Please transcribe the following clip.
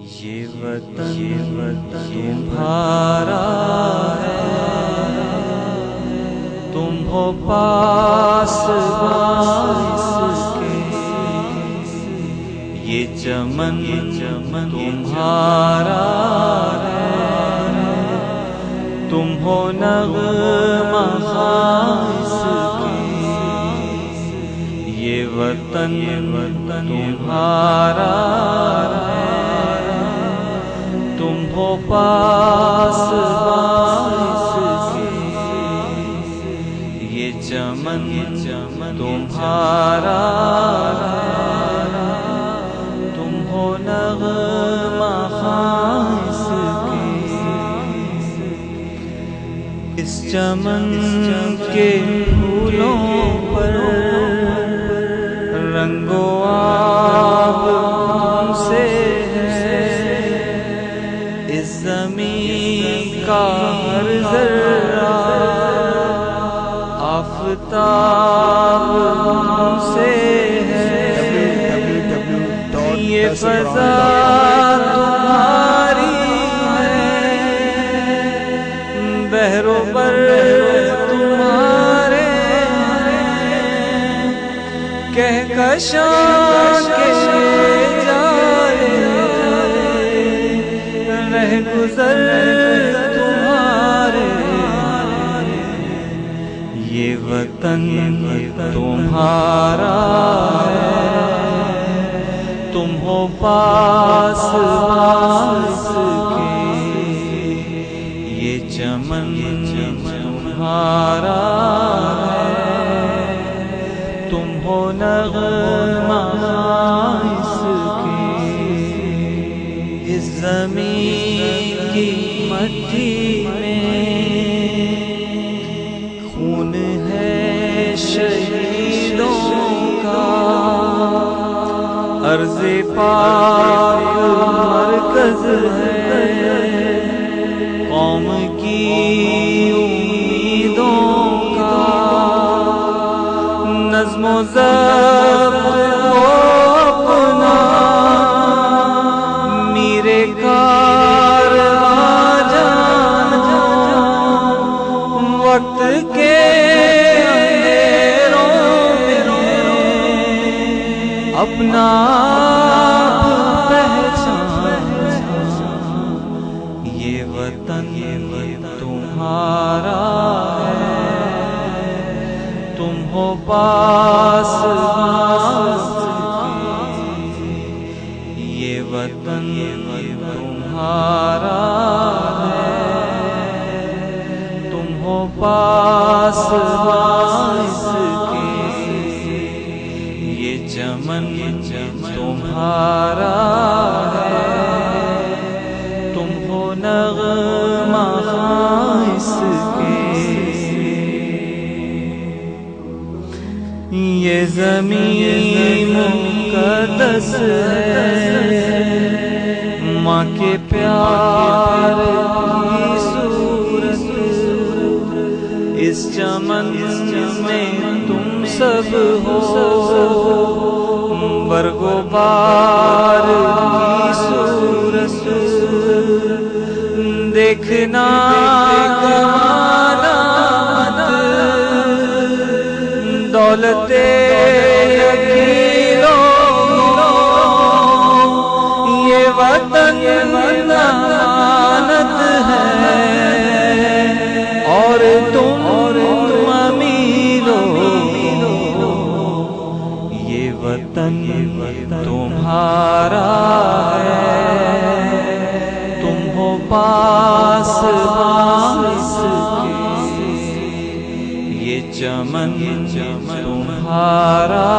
یہ وطن تمہارا ہے، تم ہو پاسبان کے، یہ چمن تمہارا ہے، تم ہو نغمہ خاص کے، یہ وطن تمہارا ہے، تم ہو پاسبان کے، یہ چمن تمہارا ہے، تم ہو نغمہ خاص کے، اس چمن کے پھولوں پر رنگ و آب ہم سے ہے، اس زمین کا ہر ذرہ آفتاب ہم سے ہے، یہ فضا تمہاری ہے، بحر و بر تمہارے ہیں، کہکشاں کے جائے رہ گزر تمہارے، یہ وطن تمہارا ہے، تم ہو پاسبان کے، یہ چمن تمہارا ہے، تم ہو نغمہ خاص کے، اس زمین کی مٹی میں خون ہے شہیدوں کا، عرض پاک مرکز ہے قوم کی امیدوں کا، نظم و ضبط وہ اپنا میرے کارواں جانو، وقت کے اندھیروں میں اپنا یہ وطن تمہارا ہے، تم ہو پاسبان کے، یہ وطن تمہارا ہے، تم ہو پاسبان کے، یہ چمن تمہارا ہے، تم ہو نغمہ خاص کے، یہ زمین مقدس ہے، ماں کے پیار کی صورت، اس چمن میں تم سب ہو، برگ و بار کی صورت، دیکھنا گوانا دولت یہ وطن امانت ہے، اور تم امیرو، یہ وطن تمہارا ہے، تم ہو پاسبان کے، یہ چمن تمہارا